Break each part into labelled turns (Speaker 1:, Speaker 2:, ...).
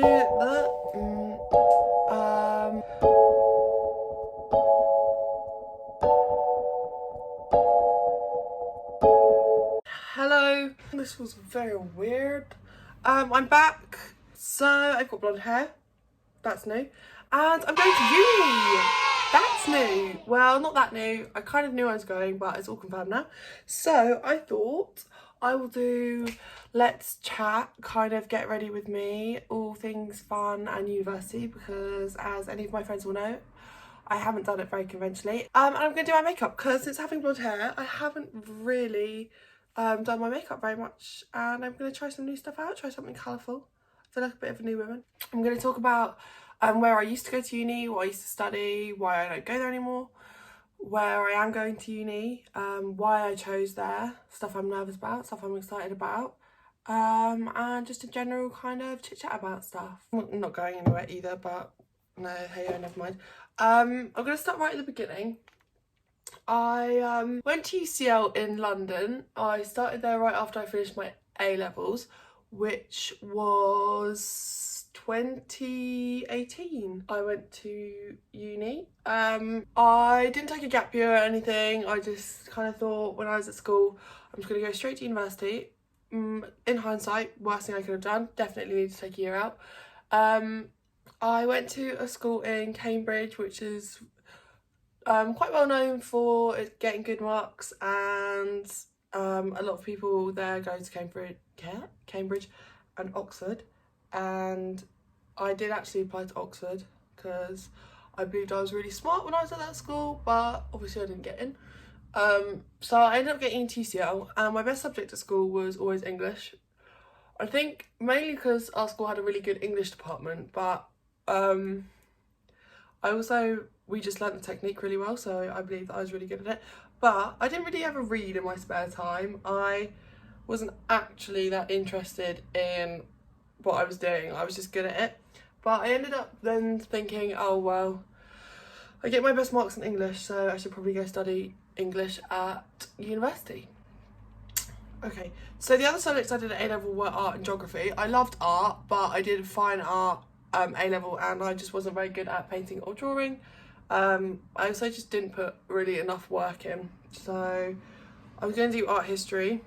Speaker 1: Hello. This was very weird. I'm back. So I've got blonde hair. That's new. And I'm going to uni. That's new. Well, not that new. I kind of knew I was going, but it's all confirmed now. So I thought I will do let's chat, kind of get ready with me, all things fun and university, because as any of my friends will know, I haven't done it very conventionally. And I'm going to do my makeup because since having blonde hair, I haven't really done my makeup very much, and I'm going to try some new stuff out, try something colourful. I feel like a bit of a new woman. I'm going to talk about where I used to go to uni, what I used to study, why I don't go there anymore, where I am going to uni, why I chose there, stuff I'm nervous about, stuff I'm excited about, and just a general kind of chit chat about stuff. I'm not going anywhere either, but no, hey, never mind. I'm going to start right at the beginning. I went to UCL in London. I started there right after I finished my A-levels, which was 2018. I went to uni. I didn't take a gap year or anything. I just kind of thought when I was at school, I'm just going to go straight to university. In hindsight, worst thing I could have done. Definitely need to take a year out. I went to a school in Cambridge, which is quite well known for getting good marks, and a lot of people there go to Cambridge and Oxford, and I did actually apply to Oxford because I believed I was really smart when I was at that school, but obviously I didn't get in. So I ended up getting into UCL, and my best subject at school was always English. I think mainly because our school had a really good English department, but we just learnt the technique really well, so I believe that I was really good at it. But I didn't really ever read in my spare time. I wasn't actually that interested in what I was doing. I was just good at it. But I ended up then thinking, oh well, I get my best marks in English, so I should probably go study English at university. Okay, so the other subjects I did at A-level were art and geography. I loved art, but I did fine art A-level, and I just wasn't very good at painting or drawing. I also just didn't put really enough work in. So I was going to do art history,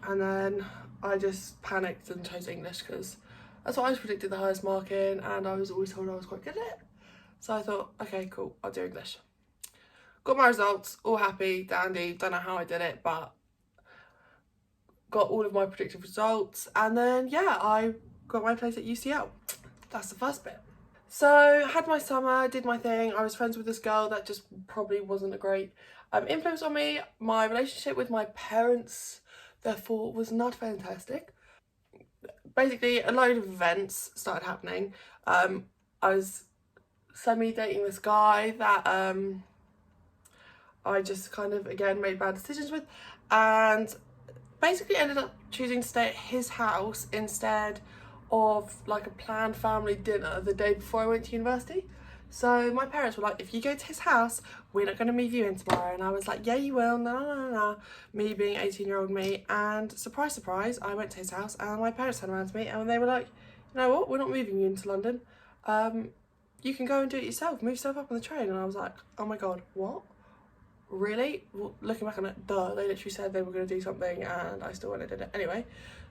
Speaker 1: and then I just panicked and chose English because that's what I was predicted the highest mark in, and I was always told I was quite good at it. So I thought, okay, cool, I'll do English. Got my results, all happy, dandy, don't know how I did it, but got all of my predicted results, and then yeah, I got my place at UCL. That's the first bit. So had my summer, did my thing. I was friends with this girl that just probably wasn't a great influence on me. My relationship with my parents, therefore, was not fantastic. Basically, a load of events started happening. I was semi-dating this guy that I just kind of, again, made bad decisions with, and basically ended up choosing to stay at his house instead of like a planned family dinner the day before I went to university. So my parents were like, if you go to his house, we're not going to move you in tomorrow. And I was like, yeah, you will. No. Me being 18-year-old me. And surprise, surprise, I went to his house, and my parents turned around to me and they were like, you know what, we're not moving you into London. You can go and do it yourself, move yourself up on the train. And I was like, oh my God, what? Really? Well, looking back on it, duh, they literally said they were going to do something and I still went and did it anyway.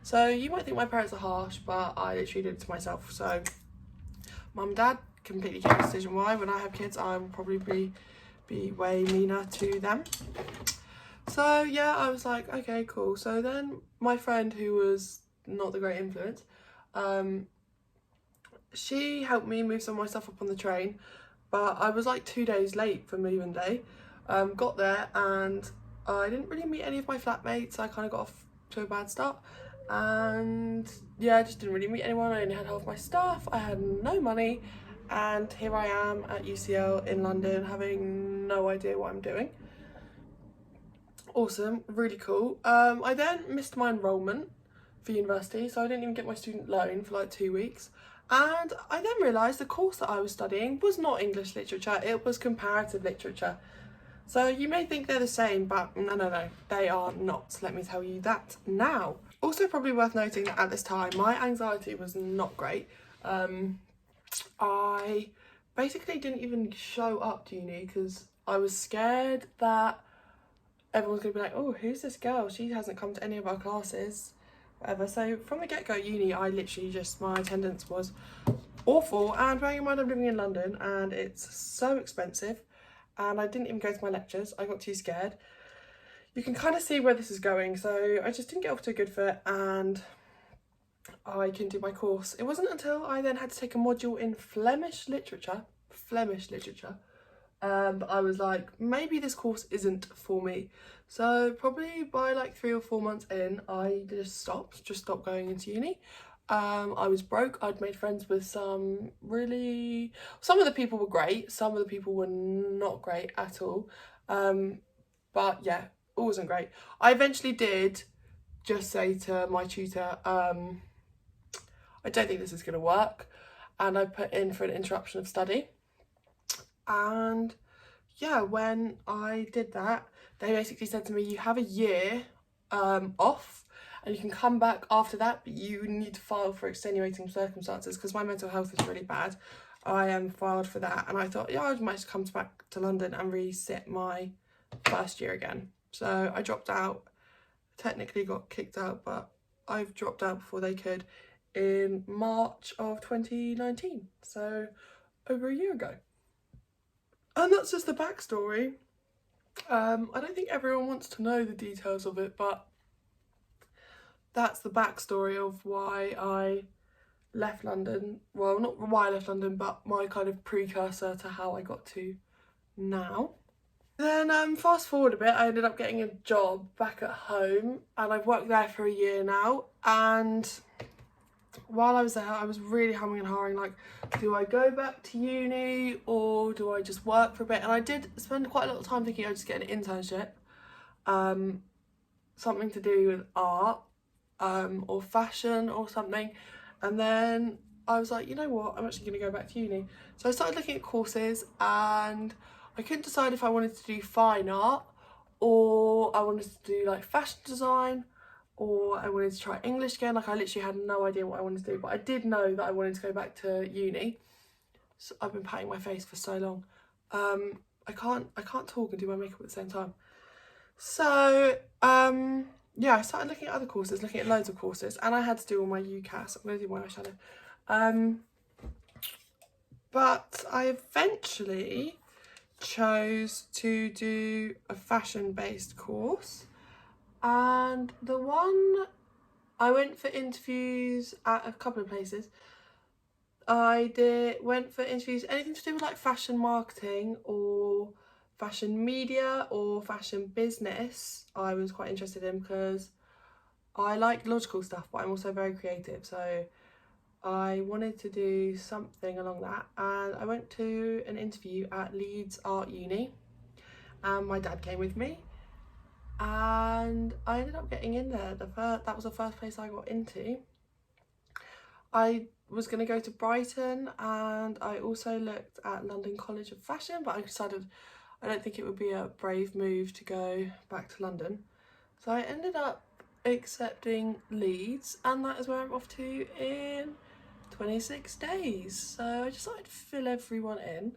Speaker 1: So you might think my parents are harsh, but I literally did it to myself. So mum and dad completely get the decision why. When I have kids, I will probably be way meaner to them. So yeah, I was like, okay, cool. So then my friend, who was not the great influence, she helped me move some of my stuff up on the train, but I was like 2 days late for moving day. Got there and I didn't really meet any of my flatmates. I kind of got off to a bad start, and yeah, I just didn't really meet anyone. I only had half my stuff, I had no money, and here I am at UCL in London having no idea what I'm doing. Awesome, really cool. I then missed my enrolment for university, so I didn't even get my student loan for like 2 weeks. And I then realised the course that I was studying was not English literature, it was comparative literature. So you may think they're the same, but no, they are not. Let me tell you that now. Also probably worth noting that at this time, my anxiety was not great. I basically didn't even show up to uni because I was scared that everyone's gonna be like, oh, who's this girl? She hasn't come to any of our classes, whatever. So from the get-go at uni, I literally just, my attendance was awful. And bearing in mind I'm living in London and it's so expensive, and I didn't even go to my lectures. I got too scared. You can kind of see where this is going, so I just didn't get off to a good foot and I can do my course. It wasn't until I then had to take a module in Flemish literature, I was like, maybe this course isn't for me. So probably by like 3 or 4 months in, I just stopped going into uni. I was broke. I'd made friends with some of the people were great, some of the people were not great at all. But yeah, it wasn't great. I eventually did just say to my tutor, I don't think this is going to work, and I put in for an interruption of study. And yeah, when I did that, they basically said to me, you have a year off and you can come back after that, but you need to file for extenuating circumstances, because my mental health is really bad. I filed for that, and I thought, yeah, I might just come back to London and resit my first year again. So I dropped out, technically got kicked out, but I've dropped out before they could, in March of 2019, so over a year ago. And that's just the backstory. I don't think everyone wants to know the details of it, but that's the backstory of why I left London. Well, not why I left London, but my kind of precursor to how I got to now. Then fast forward a bit, I ended up getting a job back at home, and I've worked there for a year now. And while I was there, I was really humming and hawing, like, do I go back to uni or do I just work for a bit? And I did spend quite a lot of time thinking I'd just get an internship, something to do with art, or fashion or something. And then I was like, you know what, I'm actually going to go back to uni. So I started looking at courses, and I couldn't decide if I wanted to do fine art or I wanted to do like fashion design, or I wanted to try English again. Like, I literally had no idea what I wanted to do, but I did know that I wanted to go back to uni. So I've been patting my face for so long. I can't talk and do my makeup at the same time. So yeah, I started looking at other courses, looking at loads of courses, and I had to do all my UCAS. I'm going to do my eyeshadow. But I eventually chose to do a fashion-based course. And the one, I went for interviews at a couple of places. I went for interviews, anything to do with like fashion marketing or fashion media or fashion business. I was quite interested in, because I like logical stuff, but I'm also very creative. So I wanted to do something along that, and I went to an interview at Leeds Art Uni, and my dad came with me. And I ended up getting in there. That was the first place I got into. I was going to go to Brighton, and I also looked at London College of Fashion, but I decided I don't think it would be a brave move to go back to London. So I ended up accepting Leeds, and that is where I'm off to in 26 days. So I just thought I'd fill everyone in,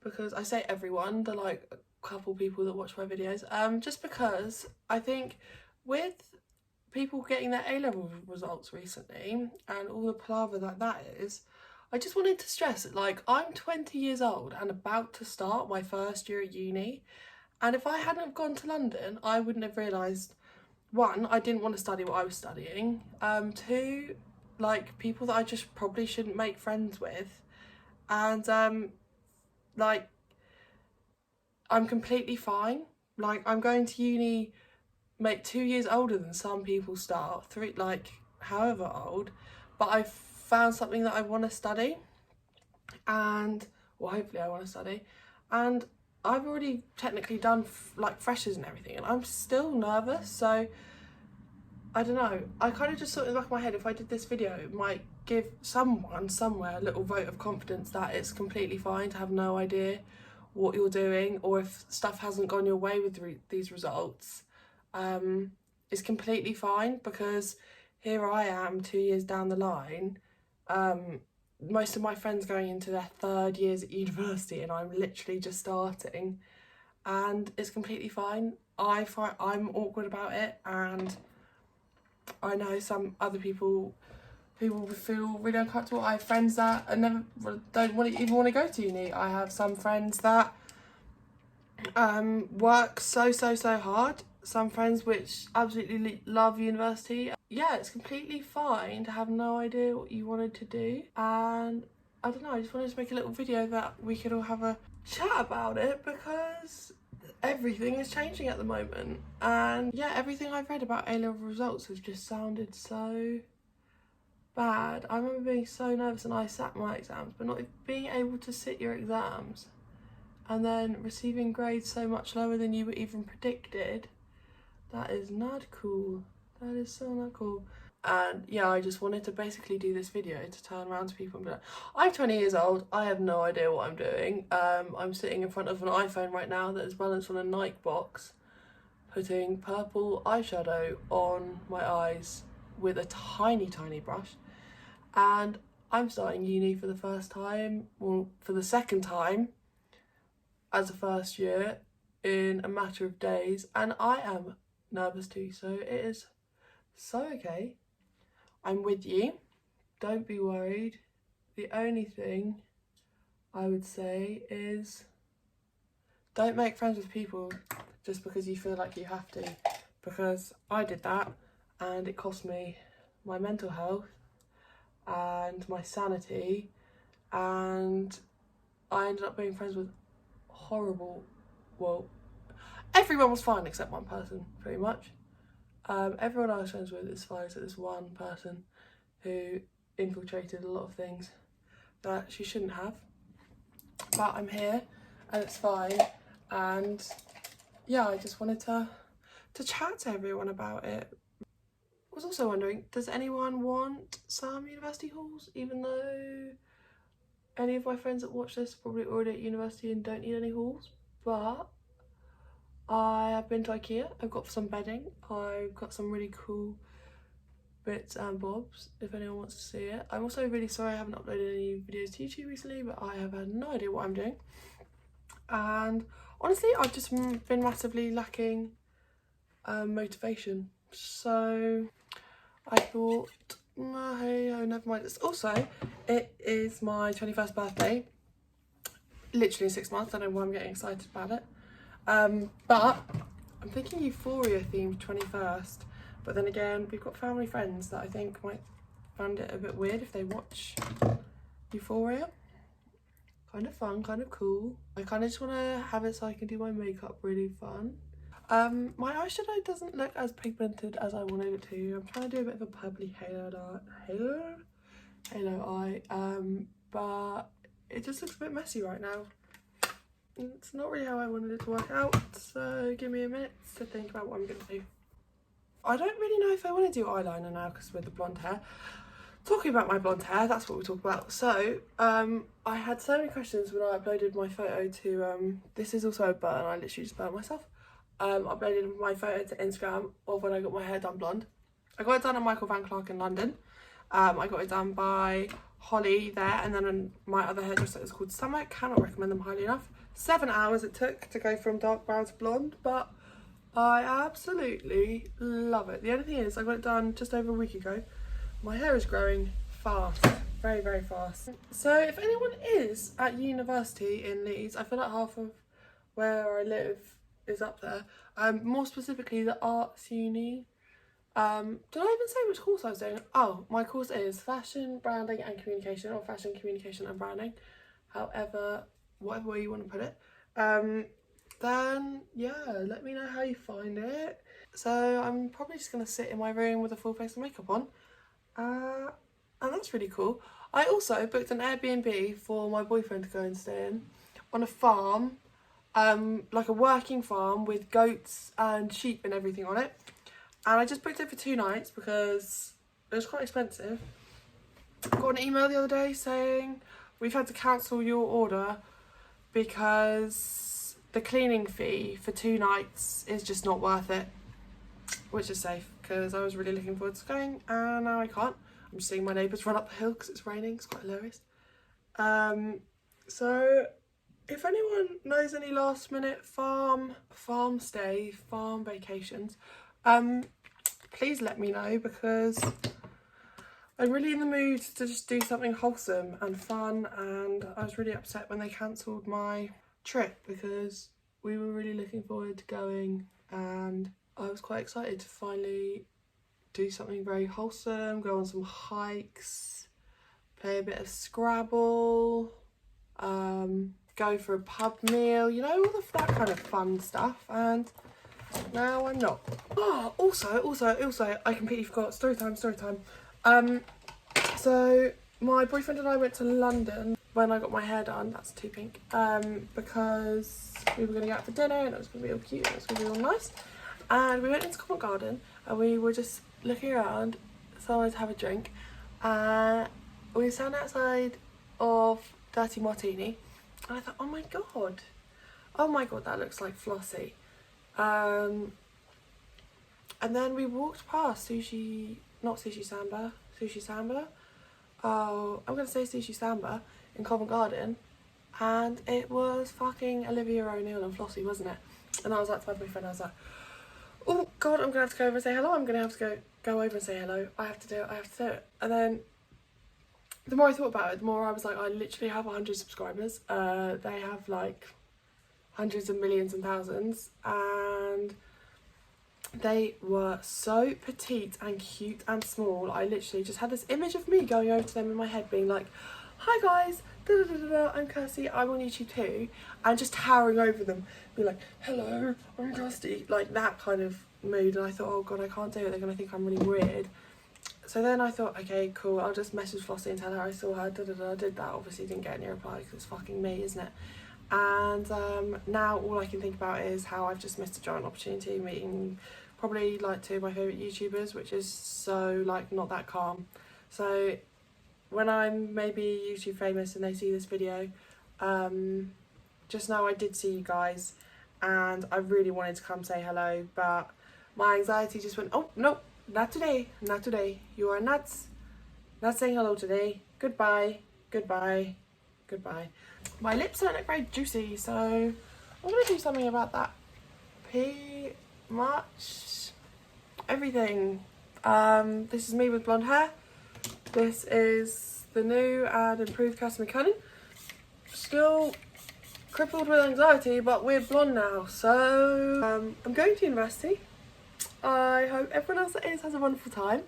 Speaker 1: because I say everyone, the like couple people that watch my videos, just because I think with people getting their A-level results recently and all the palaver that is, I just wanted to stress that, like, I'm 20 years old and about to start my first year at uni, and if I hadn't have gone to London, I wouldn't have realised, one, I didn't want to study what I was studying, two, like, people that I just probably shouldn't make friends with, and like, I'm completely fine. Like, I'm going to uni, 2 years older than some people start, however old, but I've found something that I want to study, and, well, hopefully I want to study, and I've already technically done freshers and everything, and I'm still nervous. So I don't know, I kind of just thought in the back of my head, if I did this video, it might give someone somewhere a little vote of confidence that it's completely fine to have no idea what you're doing, or if stuff hasn't gone your way with these results, it's completely fine, because here I am 2 years down the line, most of my friends going into their 3rd years at university and I'm literally just starting, and it's completely fine. I'm awkward about it, and I know some other people who will feel really uncomfortable. I have friends that don't even want to go to uni. I have some friends that work so hard. Some friends which absolutely love university. Yeah, it's completely fine to have no idea what you wanted to do, and I don't know, I just wanted to make a little video that we could all have a chat about it, because everything is changing at the moment. And yeah, everything I've read about A-level results has just sounded so bad. I remember being so nervous and I sat my exams, but not being able to sit your exams and then receiving grades so much lower than you were even predicted. That is not cool. That is so not cool. And yeah, I just wanted to basically do this video to turn around to people and be like, I'm 20 years old, I have no idea what I'm doing. I'm sitting in front of an iPhone right now that is balanced on a Nike box, putting purple eyeshadow on my eyes with a tiny brush, and I'm starting uni for the first time, well, for the second time as a first year in a matter of days, and I am nervous too, so it is so okay. I'm with you, don't be worried. The only thing I would say is don't make friends with people just because you feel like you have to, because I did that and it cost me my mental health and my sanity, and I ended up being friends with horrible, well, everyone was fine except one person, pretty much. Everyone I was friends with is fine except this one person who infiltrated a lot of things that she shouldn't have. But I'm here and it's fine, and yeah, I just wanted to chat to everyone about it. I was also wondering, does anyone want some university hauls, even though any of my friends that watch this are probably already at university and don't need any hauls? But I have been to IKEA, I've got some bedding, I've got some really cool bits and bobs if anyone wants to see it. I'm also really sorry I haven't uploaded any videos to YouTube recently, but I have had no idea what I'm doing. And honestly, I've just been massively lacking motivation. So I thought, hey, oh, never mind. It is my 21st birthday, literally in 6 months. I don't know why I'm getting excited about it. But I'm thinking Euphoria themed 21st. But then again, we've got family friends that I think might find it a bit weird if they watch Euphoria. Kind of fun, kind of cool. I kind of just want to have it so I can do my makeup really fun. My eyeshadow doesn't look as pigmented as I wanted it to. I'm trying to do a bit of a purpley halo eye, but it just looks a bit messy right now. It's not really how I wanted it to work out, so give me a minute to think about what I'm going to do. I don't really know if I want to do eyeliner now because with the blonde hair. Talking about my blonde hair, that's what we talk about. So, I had so many questions when I uploaded my photo to, this is also a burn, I literally just burnt myself. Uploaded my photo to Instagram of when I got my hair done blonde. I got it done at Michael Van Clark in London. I got it done by Holly there, and then my other hairdresser is called Summer. Cannot recommend them highly enough. 7 hours it took to go from dark brown to blonde, but I absolutely love it. The only thing is, I got it done just over a week ago. My hair is growing fast, very fast. So if anyone is at university in Leeds, I feel like half of where I live is up there. More specifically the arts uni. Did I even say which course I was doing? Oh, my course is fashion, branding and communication, or fashion, communication and branding. However, whatever way you want to put it. Then yeah, let me know how you find it. So I'm probably just going to sit in my room with a full face of makeup on. And that's really cool. I also booked an Airbnb for my boyfriend to go and stay in on a farm, like a working farm with goats and sheep and everything on it. And I just booked it for 2 nights because it was quite expensive. I got an email the other day saying we've had to cancel your order because the cleaning fee for 2 nights is just not worth it, which is safe because I was really looking forward to going and now I can't. I'm just seeing my neighbours run up the hill because it's raining. It's quite hilarious. So if anyone knows any last minute farm vacations, please let me know, because I'm really in the mood to just do something wholesome and fun, and I was really upset when they cancelled my trip because we were really looking forward to going, and I was quite excited to finally do something very wholesome, go on some hikes, play a bit of Scrabble, go for a pub meal, you know, all of that kind of fun stuff, and now I'm not. Oh, also, I completely forgot, story time. So my boyfriend and I went to London when I got my hair done, that's too pink, because we were going to go out for dinner and it was going to be all cute and it was going to be all nice. And we went into Covent Garden and we were just looking around, so I wanted to have a drink. We sat outside of Dirty Martini and I thought, oh my god, that looks like Flossie. And then we walked past Sushi Samba. Oh, I'm going to say Sushi Samba in Covent Garden, and it was fucking Olivia O'Neill and Flossie, wasn't it? And I was like to my boyfriend, I was like, oh god, I'm going to have to go over and say hello, I'm going to have to go over and say hello, I have to do it. And then the more I thought about it, the more I was like, I literally have 100 subscribers. They have like hundreds of millions and thousands, and they were so petite and cute and small. I literally just had this image of me going over to them in my head being like, hi guys, I'm Kirsty, I'm on YouTube too, and just towering over them, being like, hello, I'm Kirsty, like that kind of mood. And I thought, oh god, I can't do it, they're gonna think I'm really weird. So then I thought, okay, cool, I'll just message Flossie and tell her I saw her, I did that, obviously didn't get any reply because it's fucking me, isn't it? And now all I can think about is how I've just missed a giant opportunity meeting probably like two of my favourite YouTubers, which is so like not that calm. So when I'm maybe YouTube famous and they see this video, just know I did see you guys and I really wanted to come say hello, but my anxiety just went, oh no, not today, you are not saying hello today, goodbye. My lips don't look very juicy, so I'm gonna do something about that. Pretty much everything. This is me with blonde hair. This is the new and improved Kirsty McCunnin. Still crippled with anxiety, but we're blonde now. So I'm going to university. I hope everyone else that is has a wonderful time.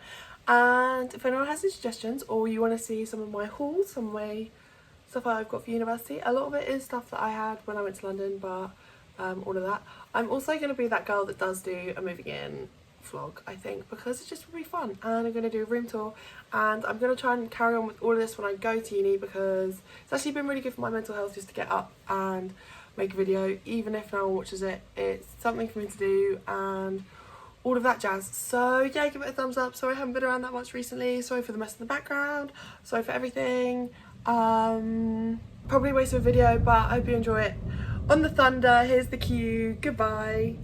Speaker 1: And if anyone has any suggestions or you want to see some of my hauls, some of my stuff I've got for university, a lot of it is stuff that I had when I went to London, but all of that. I'm also going to be that girl that does do a moving in vlog, I think, because it's just really fun, and I'm going to do a room tour, and I'm going to try and carry on with all of this when I go to uni, because it's actually been really good for my mental health just to get up and make a video, even if no one watches it. It's something for me to do and all of that jazz. So yeah, give it a thumbs up. Sorry I haven't been around that much recently, sorry for the mess in the background, sorry for everything. Probably a waste of a video, but I hope you enjoy it. On the thunder, here's the cue, goodbye.